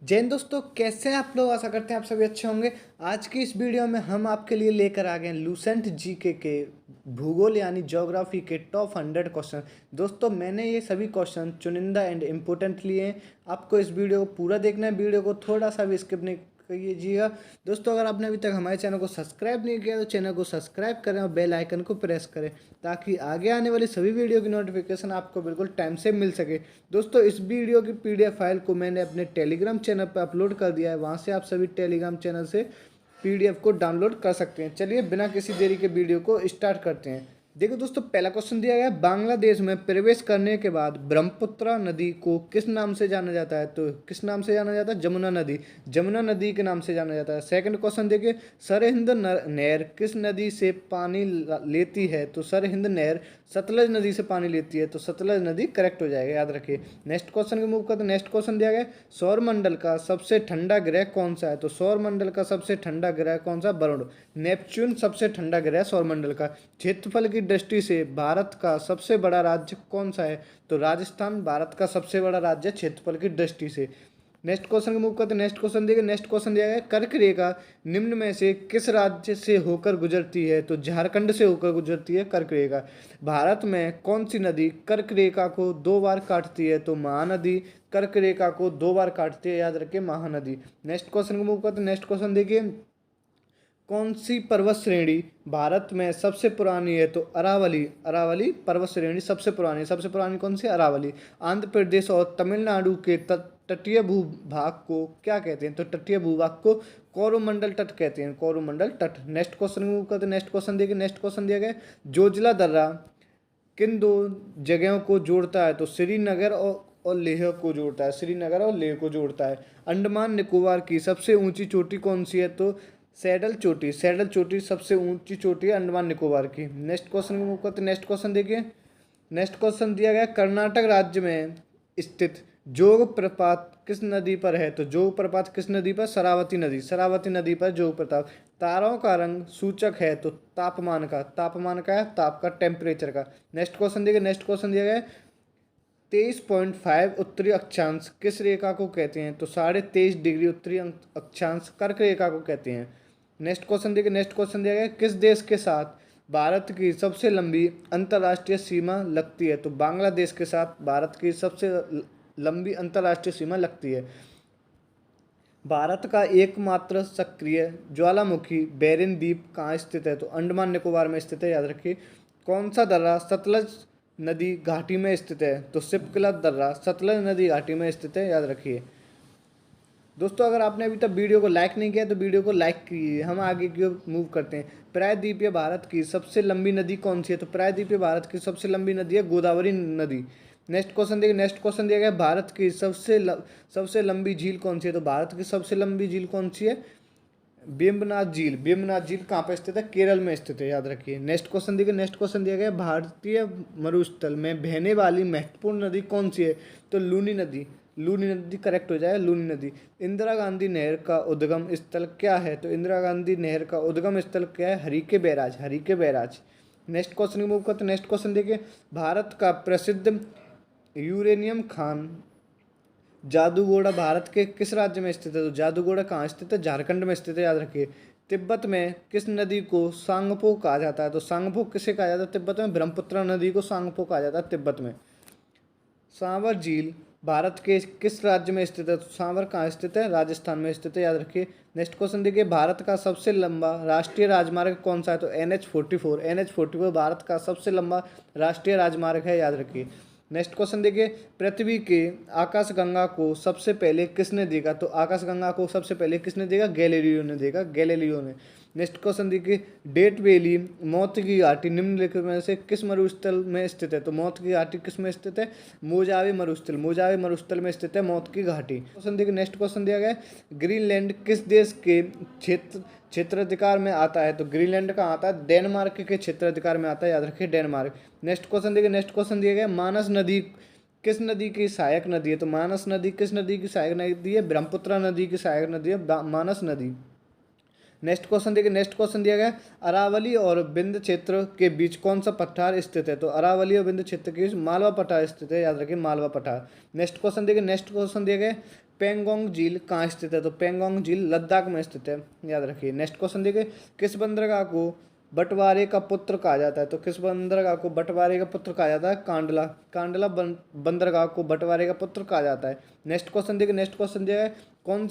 जय हिंद दोस्तों, कैसे हैं आप लोग। आशा करते हैं आप सभी अच्छे होंगे। आज की इस वीडियो में हम आपके लिए लेकर आ गए हैं लूसेंट जीके के भूगोल यानी ज्योग्राफी के टॉप 100 क्वेश्चन। दोस्तों, मैंने ये सभी क्वेश्चन चुनिंदा एंड इम्पोर्टेंट लिए हैं। आपको इस वीडियो को पूरा देखना है, वीडियो को थोड़ा सा भी स्किप नहीं कीजिएगा। दोस्तों, अगर आपने अभी तक हमारे चैनल को सब्सक्राइब नहीं किया तो चैनल को सब्सक्राइब करें और बेल आइकन को प्रेस करें ताकि आगे आने वाली सभी वीडियो की नोटिफिकेशन आपको बिल्कुल टाइम से मिल सके। दोस्तों, इस वीडियो की पीडीएफ फाइल को मैंने अपने टेलीग्राम चैनल पर अपलोड कर दिया है, वहाँ से आप सभी टेलीग्राम चैनल से पीडीएफ को डाउनलोड कर सकते हैं। चलिए बिना किसी देरी के वीडियो को स्टार्ट करते हैं। देखो दोस्तों, पहला क्वेश्चन दिया गया है, बांग्लादेश में प्रवेश करने के बाद ब्रह्मपुत्र नदी को किस नाम से जाना जाता है। तो किस नाम से जाना जाता है? जमुना नदी। जमुना नदी के नाम से जाना जाता है। सेकंड क्वेश्चन देखिए, सरहिंद नहर किस नदी से पानी लेती है। तो सरहिंद नहर सतलज नदी से पानी लेती है, तो सतलज नदी करेक्ट हो जाएगा, याद रखिए। नेक्स्ट क्वेश्चन की मूव करते हैं। नेक्स्ट क्वेश्चन दिया गया, सौरमंडल का सबसे ठंडा ग्रह कौन सा है। तो सौरमंडल का सबसे ठंडा ग्रह कौन सा? वरुण। नेपच्यून सबसे ठंडा ग्रह सौरमंडल का। क्षेत्रफल की दृष्टि से भारत का सबसे बड़ा राज्य कौन सा है। तो राजस्थान भारत का सबसे बड़ा राज्य है क्षेत्रफल की दृष्टि से। नेक्स्ट क्वेश्चन की मूव करते हैं। नेक्स्ट क्वेश्चन देखिए, नेक्स्ट क्वेश्चन दिया गया, कर्क रेखा निम्न में से किस राज्य से होकर गुजरती है। तो झारखंड से होकर गुजरती है कर्क रेखा। भारत में कौन सी नदी कर्क रेखा को 2 बार काटती है। तो महानदी कर्क रेखा को 2 बार काटती है, याद रखिए, महानदी। नेक्स्ट क्वेश्चन को मूव करते हैं। नेक्स्ट क्वेश्चन देखिए, कौन सी पर्वत श्रेणी भारत में सबसे पुरानी है। तो अरावली। अरावली पर्वत श्रेणी सबसे पुरानी। सबसे पुरानी कौन सी? अरावली। आंध्र प्रदेश और तमिलनाडु के तटीय भूभाग को क्या कहते हैं। तो तटीय भूभाग को कोरोमंडल तट कहते हैं, कोरोमंडल तट। नेक्स्ट क्वेश्चन मूव करते हैं। नेक्स्ट क्वेश्चन देखिए, नेक्स्ट क्वेश्चन दिया गया, जोजिला दर्रा किन दो जगहों को जोड़ता है। तो श्रीनगर और लेह को जोड़ता है, श्रीनगर और लेह को जोड़ता है। अंडमान निकोबार की सबसे ऊंची चोटी कौन सी है। तो सैडल चोटी। सैडल चोटी सबसे ऊंची चोटी है अंडमान निकोबार की। नेक्स्ट क्वेश्चन को मूव करते हैं। नेक्स्ट क्वेश्चन देखिए, नेक्स्ट क्वेश्चन दिया गया, कर्नाटक राज्य में स्थित जोग प्रपात किस नदी पर है। तो जोग प्रपात किस नदी पर? शरावती नदी। शरावती नदी पर जोग प्रपात। तारों का रंग सूचक है। तो तापमान का। तापमान का है, ताप का, टेम्परेचर का। नेक्स्ट क्वेश्चन देखिए, नेक्स्ट क्वेश्चन दिया गया है, 23.5 उत्तरी अक्षांश किस रेखा को कहते हैं। तो 23.5 डिग्री उत्तरी अक्षांश कर्क रेखा को कहते हैं। नेक्स्ट क्वेश्चन देखिए, नेक्स्ट क्वेश्चन दिया गया, किस देश के साथ भारत की सबसे लंबी अंतर्राष्ट्रीय सीमा लगती है। तो बांग्लादेश के साथ भारत की सबसे लंबी अंतर्राष्ट्रीय सीमा लगती है। भारत का एकमात्र सक्रिय ज्वालामुखी बेरिन द्वीप कहाँ स्थित है। तो अंडमान निकोबार में स्थित है, याद रखिए। कौन सा दर्रा सतलज नदी घाटी में स्थित है। तो सिपकला दर्रा सतलज नदी घाटी में स्थित है, याद रखिए। दोस्तों, अगर आपने अभी तक वीडियो को लाइक नहीं किया तो वीडियो को लाइक कीजिए। हम आगे की ओर मूव करते हैं। प्रायद्वीपीय भारत की सबसे लंबी नदी कौन सी है। तो प्रायद्वीपीय भारत की सबसे लंबी नदी है गोदावरी नदी। नेक्स्ट क्वेश्चन देखिए, नेक्स्ट क्वेश्चन दिया गया, भारत की सबसे लंबी झील कौन सी है। तो भारत की सबसे लंबी झील कौन सी है? वेम्बनाथ झील। वेम्बनाथ झील कहाँ पर स्थित है? केरल में स्थित है, याद रखिए। नेक्स्ट क्वेश्चन देखिए, नेक्स्ट क्वेश्चन दिया गया, भारतीय मरुस्थल में बहने वाली महत्वपूर्ण नदी कौन सी है। तो लूनी नदी। लूनी नदी करेक्ट हो जाएगा, लूनी नदी। इंदिरा गांधी नहर का उद्गम स्थल क्या है। तो इंदिरा गांधी नहर का उद्गम स्थल क्या है? Harike barrage. Harike barrage. Next question move करते हैं। नेक्स्ट क्वेश्चन देखिए, भारत का प्रसिद्ध यूरेनियम खान जादूगोड़ा भारत के किस राज्य में स्थित है। तो जादूगोड़ा कहाँ स्थित है? झारखंड में स्थित है, याद रखिए। तिब्बत में किस नदी को सांगपो कहा जाता है। तो सांगपो किसे कहा जाता है तिब्बत में? ब्रह्मपुत्र नदी को सांगपो कहा जाता है तिब्बत में। सांवर झील भारत के किस राज्य में स्थित है। तो सांवर कहाँ स्थित है? राजस्थान में स्थित है, याद रखिए। नेक्स्ट क्वेश्चन देखिए, भारत का सबसे लंबा राष्ट्रीय राजमार्ग कौन सा है। तो NH44। NH44 भारत का सबसे लंबा राष्ट्रीय राजमार्ग है, याद रखिए। नेक्स्ट क्वेश्चन देखिए, पृथ्वी के आकाशगंगा को सबसे पहले किसने देखा। तो आकाशगंगा को सबसे पहले किसने देखा? गैलीलियो ने देखा, गैलीलियो ने। नेक्स्ट क्वेश्चन देखिए, डेट वैली मौत की घाटी निम्नलिखित में से किस मरुस्थल में स्थित है। तो मौत की घाटी किस में स्थित है? मोजावे मरुस्थल। मोजावे मरुस्थल में स्थित है मौत की घाटी। क्वेश्चन देखिए, नेक्स्ट क्वेश्चन दिया गया है, ग्रीनलैंड किस देश के क्षेत्राधिकार में आता है। तो ग्रीनलैंड का आता है डेनमार्क के क्षेत्राधिकार में आता है, याद रखिए, डेनमार्क। नेक्स्ट क्वेश्चन देखिए, नेक्स्ट क्वेश्चन दिया गया, मानस नदी किस नदी की सहायक नदी है। तो मानस नदी किस नदी की सहायक नदी है? ब्रह्मपुत्र नदी की सहायक नदी है मानस नदी। नेक्स्ट क्वेश्चन देखिए, नेक्स्ट क्वेश्चन दिया गया, अरावली और विंध्य क्षेत्र के बीच कौन सा पठार स्थित है। तो अरावली और विंध्य क्षेत्र के बीच मालवा पठार स्थित है, याद रखिए, मालवा पठार। नेक्स्ट क्वेश्चन देखिए, नेक्स्ट क्वेश्चन दिया गया, पेंगोंग झील कहाँ स्थित है? तो पेंगोंग झील लद्दाख में स्थित है, याद रखिए। नेक्स्ट क्वेश्चन देखिए, किस बंदरगाह को बंटवारे का पुत्र कहा जाता है? तो किस बंदरगाह को बंटवारे का पुत्र कहा जाता है? कांडला। कांडला बंदरगाह को बंटवारे का पुत्र कहा जाता है। नेक्स्ट क्वेश्चन देखिए, नेक्स्ट क्वेश्चन दिया है, कौन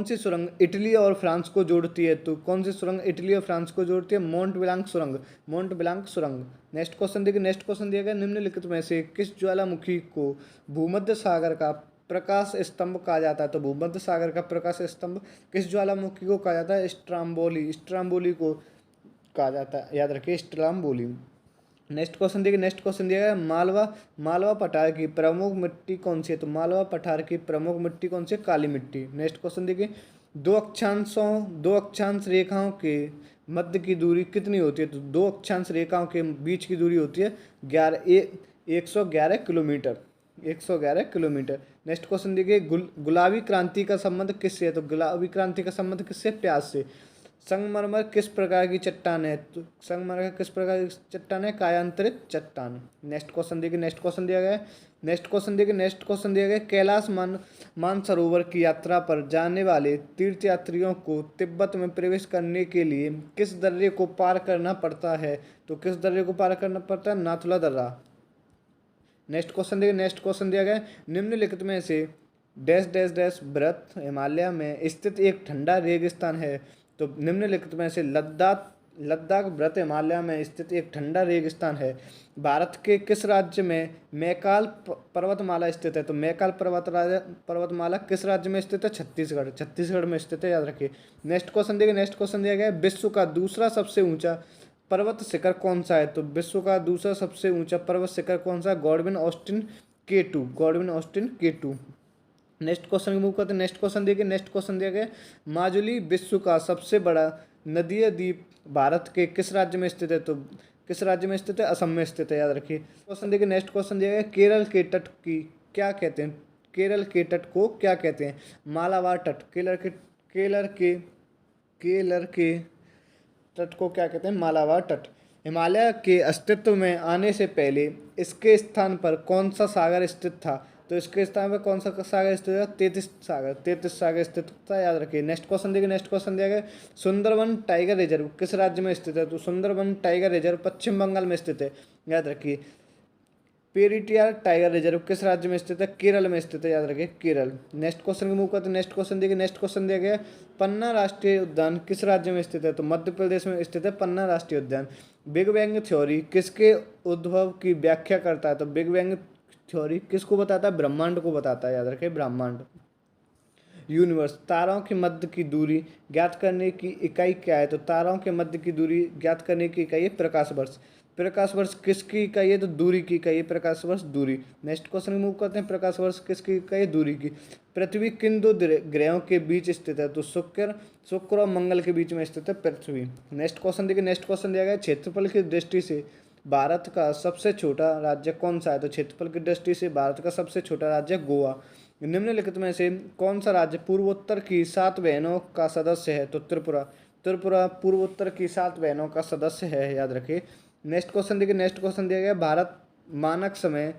सी सुरंग इटली और फ्रांस को जोड़ती है? तो कौन सी सुरंग इटली और फ्रांस को जोड़ती है? मोंट ब्लांक सुरंग, मोंट ब्लांक सुरंग। नेक्स्ट क्वेश्चन देखिए, नेक्स्ट क्वेश्चन दिया गया, निम्नलिखित में से किस ज्वालामुखी को भूमध्य सागर का प्रकाश स्तंभ कहा जाता है? तो भूमध्य सागर का प्रकाश स्तंभ किस ज्वालामुखी को कहा जाता है? स्ट्राम्बोली, स्ट्राम्बोली को कहा जाता है, याद रखिए, स्ट्राम्बोली। नेक्स्ट क्वेश्चन देखिए, नेक्स्ट क्वेश्चन दिया है, मालवा पठार की प्रमुख मिट्टी कौन सी है? तो मालवा पठार की प्रमुख मिट्टी कौन सी है? काली मिट्टी। नेक्स्ट क्वेश्चन देखिए, दो अक्षांश रेखाओं के मध्य की दूरी कितनी होती है? तो दो अक्षांश रेखाओं के बीच की दूरी होती है 111 किलोमीटर, 111 किलोमीटर। नेक्स्ट क्वेश्चन देखिए, गुलाबी क्रांति का संबंध किससे है? तो गुलाबी क्रांति का संबंध किससे? प्याज से। संगमरमर किस प्रकार की चट्टान है? तो संगमरमर किस प्रकार की चट्टान है? कायांतरित चट्टान। नेक्स्ट क्वेश्चन देखिए, नेक्स्ट क्वेश्चन दिया गया है, नेक्स्ट क्वेश्चन देखिए, नेक्स्ट क्वेश्चन दिया गया है, कैलाश मानसरोवर की यात्रा पर जाने वाले तीर्थयात्रियों को तिब्बत में प्रवेश करने के लिए किस दर्रे को पार करना पड़ता है? तो किस दर्रे को पार करना पड़ता है? नाथुला दर्रा। नेक्स्ट क्वेश्चन देखिए, नेक्स्ट क्वेश्चन दिया गया है, निम्नलिखित में से डैश डैश डैश व्रत हिमालय में स्थित एक ठंडा रेगिस्तान है? तो निम्नलिखित में से लद्दाख व्रत हिमालय में स्थित एक ठंडा रेगिस्तान है। भारत के किस राज्य में मैकाल पर्वतमाला स्थित है? तो मैकाल पर्वतमाला किस राज्य में स्थित है? छत्तीसगढ़, छत्तीसगढ़ में स्थित है, याद रखिए। नेक्स्ट क्वेश्चन देखिए, नेक्स्ट क्वेश्चन दिया गया है, विश्व का दूसरा सबसे ऊंचा पर्वत शिखर कौन सा है? तो विश्व का दूसरा सबसे ऊंचा पर्वत शिखर कौन सा है? Godwin Austen K2, Godwin Austen K2। Next question move करते हैं, नेक्स्ट क्वेश्चन देखिए, नेक्स्ट क्वेश्चन दिया गया, माजुली विश्व का सबसे बड़ा नदीय द्वीप भारत के किस राज्य में स्थित है? तो किस राज्य में स्थित है? असम में स्थित है, याद रखिए। क्वेश्चन देखिए, नेक्स्ट क्वेश्चन दिया गया, केरल के तट की क्या कहते हैं? केरल के तट को क्या कहते हैं? मालाबार तट। केरल के तट को क्या कहते हैं? मालाबार तट। हिमालय के अस्तित्व में आने से पहले इसके स्थान पर कौन सा सागर स्थित था? तो इसके स्थान पर कौन सा सागर स्थित था? तेतीस सागर स्थित था, याद रखिए। नेक्स्ट क्वेश्चन देखिए, नेक्स्ट क्वेश्चन दिया गया, सुंदरवन टाइगर रिजर्व किस राज्य में स्थित है? तो सुंदरवन टाइगर रिजर्व पश्चिम बंगाल में स्थित है, याद रखिए। पेरिटियार टाइगर रिजर्व किस राज्य में स्थित है? केरल में स्थित है, याद रखिए, केरल। नेक्स्ट क्वेश्चन के मूव करते हैं, नेक्स्ट क्वेश्चन देखिए, नेक्स्ट क्वेश्चन दिया गया, पन्ना राष्ट्रीय उद्यान किस राज्य में स्थित है? तो मध्य प्रदेश में स्थित है पन्ना राष्ट्रीय उद्यान। बिग बैंग थ्योरी किसके उद्भव की व्याख्या करता है? तो बिग बैंग थ्योरी किसको बताता है? ब्रह्मांड को बताता है, याद रखिए, ब्रह्मांड। यूनिवर्स, तारों के मध्य की दूरी ज्ञात करने की इकाई क्या है? तो तारों के मध्य की दूरी ज्ञात करने की इकाई है प्रकाश वर्ष। प्रकाश वर्ष किसकी इकाई है? तो दूरी की इकाई है प्रकाश वर्ष, दूरी। नेक्स्ट क्वेश्चन मूव करते हैं, प्रकाश वर्ष किसकी इकाई है? दूरी की। पृथ्वी किन दो ग्रहों के बीच स्थित है? तो शुक्र और मंगल के बीच में स्थित है पृथ्वी। नेक्स्ट क्वेश्चन देखिए, नेक्स्ट क्वेश्चन दिया गया, क्षेत्रफल की दृष्टि से भारत का सबसे छोटा राज्य कौन सा है? तो क्षेत्रफल की दृष्टि से भारत का सबसे छोटा राज्य गोवा। निम्नलिखित में से कौन सा राज्य पूर्वोत्तर की 7 बहनों का सदस्य है? तो त्रिपुरा। त्रिपुरा पूर्वोत्तर की 7 बहनों का सदस्य है, याद रखिए। नेक्स्ट क्वेश्चन देखिए, नेक्स्ट क्वेश्चन दिया गया, भारत मानक समय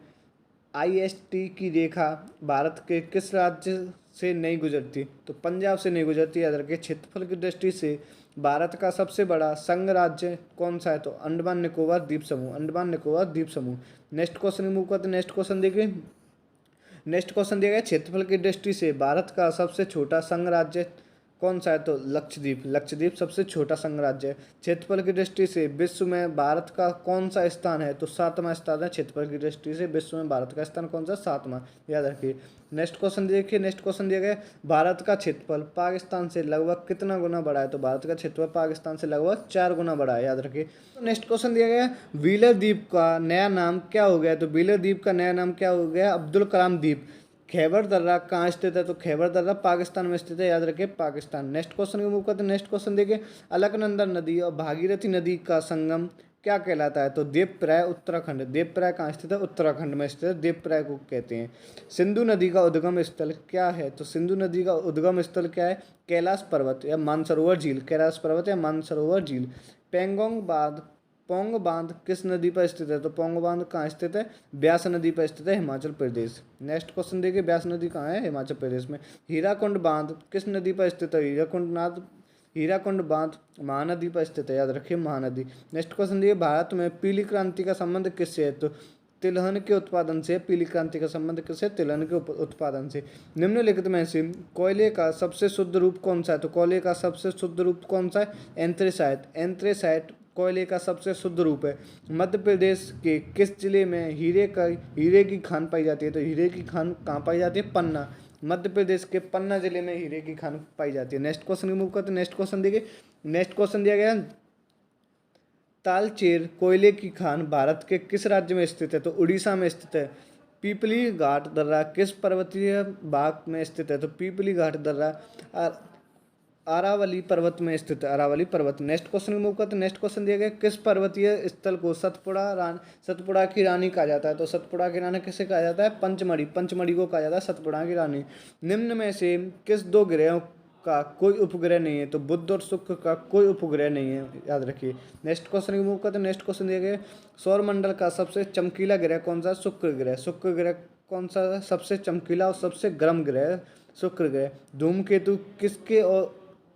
IST की रेखा भारत के किस राज्य से नहीं गुजरती? तो पंजाब से नहीं गुजरती, याद रखिए। क्षेत्रफल की दृष्टि से भारत का सबसे बड़ा संघ राज्य कौन सा है? तो अंडमान निकोबार द्वीप समूह, अंडमान निकोबार द्वीप समूह। नेक्स्ट क्वेश्चन मूव करते हैं, नेक्स्ट क्वेश्चन देखिए, नेक्स्ट क्वेश्चन दिया गया, क्षेत्रफल की दृष्टि से भारत का सबसे छोटा संघ राज्य कौन सा है? तो लक्षद्वीप। लक्षद्वीप सबसे छोटा संघ राज्य है। क्षेत्रफल की दृष्टि से विश्व में भारत का कौन सा स्थान है? तो 7वां स्थान है। क्षेत्रफल की दृष्टि से विश्व में भारत का स्थान कौन सा? 7वां, याद रखिए। नेक्स्ट क्वेश्चन देखिए, नेक्स्ट क्वेश्चन दिया गया, भारत का क्षेत्रफल पाकिस्तान से लगभग कितना गुना बड़ा है? तो भारत का क्षेत्रफल पाकिस्तान से लगभग 4 गुना बड़ा है, याद रखिए। तो नेक्स्ट क्वेश्चन दिया गया, व्हीलर द्वीप का नया नाम क्या हो गया? तो व्हीलर द्वीप का नया नाम क्या हो गया? अब्दुल कलाम द्वीप। खैबर दर्रा कहाँ स्थित है? तो खैबर दर्रा पाकिस्तान में स्थित है, याद रखिए, पाकिस्तान। नेक्स्ट क्वेश्चन को मूव करते हैं, नेक्स्ट क्वेश्चन देखिए, अलकनंदा नदी और भागीरथी नदी का संगम क्या कहलाता है? तो देवप्रयाग, उत्तराखंड। देवप्रयाग कहाँ स्थित है? उत्तराखंड में स्थित है, देवप्रयाग को कहते हैं। सिंधु नदी का उद्गम स्थल क्या है? तो सिंधु नदी का उद्गम स्थल क्या है? कैलाश पर्वत या मानसरोवर झील, कैलाश पर्वत या मानसरोवर झील। पेंगोंग बांध पोंग बांध किस नदी पर स्थित है? तो पोंग बांध कहाँ स्थित है? ब्यास नदी पर स्थित है, हिमाचल प्रदेश। नेक्स्ट क्वेश्चन देखिए, ब्यास नदी कहाँ है? हिमाचल प्रदेश में। हीराकुंड बांध किस नदी पर स्थित है? हीराकुंड बांध महानदी पर स्थित है, याद रखिए महानदी। नेक्स्ट क्वेश्चन देखिए, भारत में पीली क्रांति का संबंध किससे है? तो तिलहन के उत्पादन से। पीली क्रांति का संबंध किससे? तिलहन के उत्पादन से। निम्नलिखित में से कोयले का सबसे शुद्ध रूप कौन सा है? तो कोयले का सबसे शुद्ध रूप कौन सा है? एंथ्रेसाइट। एंथ्रेसाइट कोयले का सबसे शुद्ध रूप है। मध्य प्रदेश के किस जिले में हीरे की खान पाई जाती है? तो हीरे की खान कहाँ पाई जाती है? पन्ना। मध्य प्रदेश के पन्ना जिले में हीरे की खान पाई जाती है। नेक्स्ट क्वेश्चन की मूव करते हैं। नेक्स्ट क्वेश्चन देखिए, नेक्स्ट क्वेश्चन दिया गया है, तालचेर कोयले की खान भारत के किस राज्य में स्थित है? तो उड़ीसा में स्थित है। पीपली घाट दर्रा किस पर्वतीय भाग में स्थित है? तो पीपली घाट दर्रा अरावली पर्वत में स्थित है, अरावली पर्वत। नेक्स्ट क्वेश्चन मूव करते हैं। नेक्स्ट क्वेश्चन दिया गया, किस पर्वतीय स्थल को सतपुड़ा की रानी कहा जाता है? तो सतपुड़ा की रानी किसे कहा जाता है? पंचमढ़ी। पंचमढ़ी को कहा जाता है सतपुड़ा की रानी। निम्न में से किस दो ग्रहों का कोई उपग्रह नहीं है? तो बुध और शुक्र का कोई उपग्रह नहीं है, याद रखिए। नेक्स्ट क्वेश्चन की मूव करते हैं। नेक्स्ट क्वेश्चन दिया गया, सौरमंडल का सबसे चमकीला ग्रह कौन सा? शुक्र ग्रह। शुक्र ग्रह कौन सा सबसे चमकीला और सबसे गर्म ग्रह? शुक्र ग्रह। धूमकेतु किसके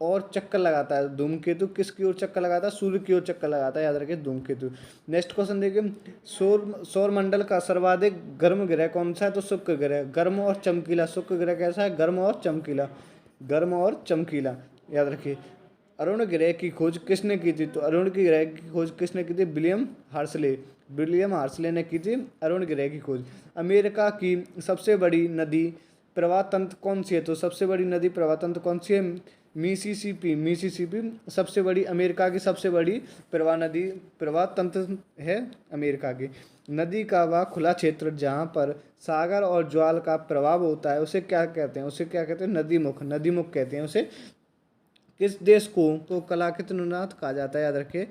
और चक्कर लगाता है? धूमकेतु किसकी ओर चक्कर लगाता है? सूर्य की ओर चक्कर लगाता है, याद रखिए धूमकेतु। नेक्स्ट क्वेश्चन देखिए, सौरमंडल का सर्वाधिक गर्म ग्रह कौन सा है? तो शुक्र ग्रह। गर्म और चमकीला। शुक्र ग्रह कैसा है? गर्म और चमकीला। गर्म और चमकीला, याद रखिए। अरुण ग्रह की खोज किसने की थी? तो अरुण की ग्रह की खोज किसने की थी? विलियम हार्सले। विलियम हार्सले ने की थी अरुण ग्रह की खोज। अमेरिका की सबसे बड़ी नदी प्रवाह तंत्र कौन सी है? तो सबसे बड़ी नदी प्रवाह तंत्र कौन सी है? मिसिसिपी। मिसिसिपी सबसे बड़ी, अमेरिका की सबसे बड़ी प्रवाह तंत्र है अमेरिका की। नदी का वह खुला क्षेत्र जहाँ पर सागर और ज्वाल का प्रभाव होता है उसे क्या कहते हैं? उसे क्या कहते हैं? नदीमुख। नदीमुख कहते हैं उसे। किस देश को कलाकृत नुनाथ कहा जाता है? याद रखिए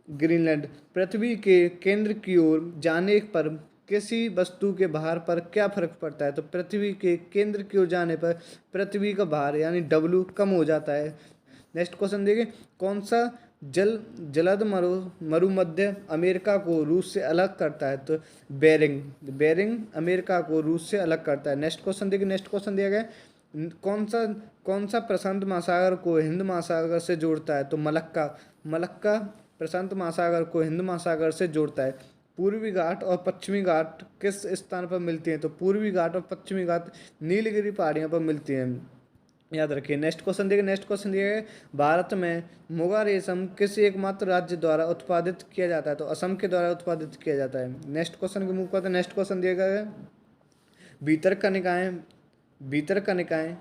ग्रीनलैंड। पृथ्वी के केंद्र की ओर जाने पर किसी वस्तु के भार पर क्या फर्क पड़ता है? तो पृथ्वी के केंद्र की ओर जाने पर पृथ्वी का भार यानी W कम हो जाता है। नेक्स्ट क्वेश्चन देखिए, कौन सा जलद मरुमध्य अमेरिका को रूस से अलग करता है? तो बेरिंग। बेरिंग अमेरिका को रूस से अलग करता है। नेक्स्ट क्वेश्चन देखिए, नेक्स्ट क्वेश्चन दिया गया है, कौन सा प्रशांत महासागर को हिंद महासागर से जोड़ता है? तो मलक्का। मलक्का प्रशांत महासागर को हिंद महासागर से जोड़ता है। पूर्वी घाट और पश्चिमी घाट किस स्थान पर मिलती हैं? तो पूर्वी घाट और पश्चिमी घाट नीलगिरी पहाड़ियों पर मिलती हैं, याद रखिए। नेक्स्ट क्वेश्चन देखिए, नेक्स्ट क्वेश्चन दिया है, भारत में मुगा रेशम किस एकमात्र राज्य द्वारा उत्पादित किया जाता है? तो असम के द्वारा उत्पादित किया जाता है। नेक्स्ट क्वेश्चन के मुख पर नेक्स्ट क्वेश्चन दिया गया है, भीतरकनिकाएं भीतरकनिकाएं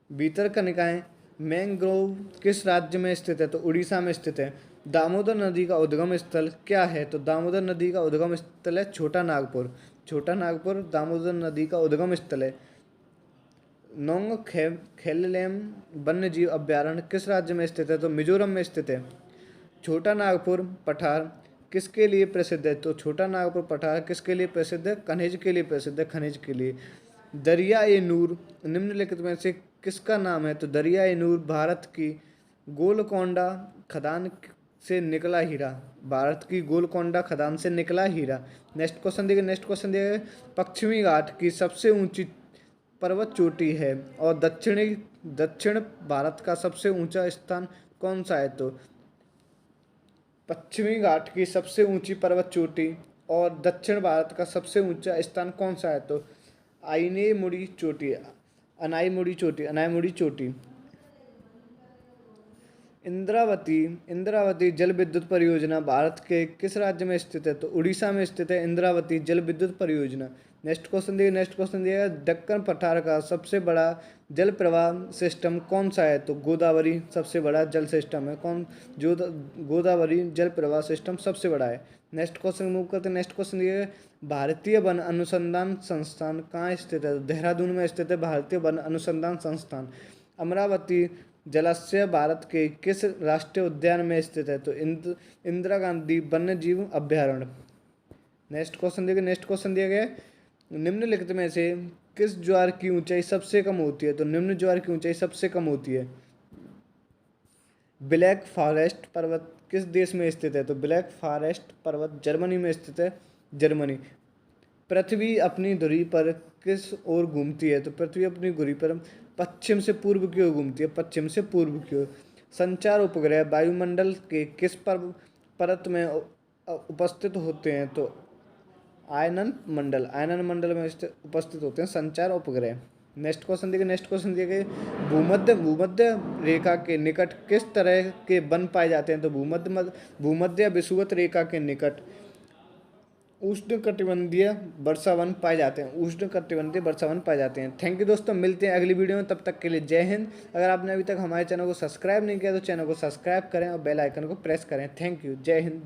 भीतरकनिकाएं मैंग्रोव किस राज्य में स्थित है? तो उड़ीसा में स्थित है। दामोदर नदी का उद्गम स्थल क्या है? तो दामोदर नदी का उद्गम स्थल है छोटा नागपुर। छोटा नागपुर दामोदर नदी का उद्गम स्थल है। नोंगखेलेम वन्य जीव अभ्यारण्य किस राज्य में स्थित है? तो मिजोरम में स्थित है। छोटा नागपुर पठार किसके लिए प्रसिद्ध है? तो छोटा नागपुर पठार किसके लिए प्रसिद्ध है? खनिज के लिए प्रसिद्ध है, खनिज के लिए। दरिया ए नूर निम्नलिखित में से किसका नाम है? तो दरिया ए नूर भारत की गोलकोंडा खदान से निकला हीरा। भारत की गोलकोंडा खदान से निकला हीरा। नेक्स्ट क्वेश्चन देखिए, नेक्स्ट क्वेश्चन देखिए, पश्चिमी घाट की सबसे ऊंची पर्वत चोटी है और दक्षिण भारत का सबसे ऊंचा स्थान कौन सा है? तो पश्चिमी घाट की सबसे ऊंची पर्वत चोटी और दक्षिण भारत का सबसे ऊंचा स्थान कौन सा है? तो अनाईमुड़ी चोटी। अनाईमुड़ी चोटी। इंद्रावती जल विद्युत परियोजना भारत के किस राज्य में स्थित है? तो उड़ीसा में स्थित है इंद्रावती जल विद्युत परियोजना। नेक्स्ट क्वेश्चन दिए, नेक्स्ट क्वेश्चन दिया है, दक्कन पठार का सबसे बड़ा जल प्रवाह सिस्टम कौन सा है? तो गोदावरी सबसे बड़ा जल सिस्टम है। गोदावरी जल प्रवाह सिस्टम सबसे बड़ा है। नेक्स्ट क्वेश्चन मूव करते हैं। नेक्स्ट क्वेश्चन ये है, भारतीय वन अनुसंधान संस्थान कहाँ स्थित है? तो देहरादून में स्थित है भारतीय वन अनुसंधान संस्थान। अमरावती जलाशय भारत के किस राष्ट्रीय उद्यान में स्थित है? तो इंदिरा गांधी वन्य जीव अभ्यारण्य। नेक्स्ट क्वेश्चन देखिए, नेक्स्ट क्वेश्चन दिया गया है, निम्नलिखित में से किस ज्वार की ऊंचाई सबसे कम होती है? तो निम्न ज्वार की ऊंचाई सबसे कम होती है ब्लैक फॉरेस्ट पर्वत किस देश में स्थित है? तो ब्लैक फॉरेस्ट पर्वत जर्मनी में स्थित है, जर्मनी। पृथ्वी अपनी धुरी पर किस ओर घूमती है? तो पृथ्वी अपनी धुरी पर पश्चिम से पूर्व की ओर घूमती है, पश्चिम से पूर्व की ओर। संचार उपग्रह वायुमंडल के किस परत में उपस्थित होते हैं? तो आयनन मंडल में उपस्थित होते हैं संचार उपग्रह। नेक्स्ट क्वेश्चन दिए गए, भूमध्य रेखा के निकट किस तरह के वन पाए जाते हैं? तो भूमध्य विषुवत रेखा के निकट उष्णकटिबंधीय वर्षावन पाए जाते हैं, उष्णकटिबंधीय वर्षावन पाए जाते हैं। थैंक यू दोस्तों, मिलते हैं अगली वीडियो में, तब तक के लिए जय हिंद। अगर आपने अभी तक हमारे चैनल को सब्सक्राइब नहीं किया तो चैनल को सब्सक्राइब करें और बेल आइकन को प्रेस करें। थैंक यू, जय हिंद।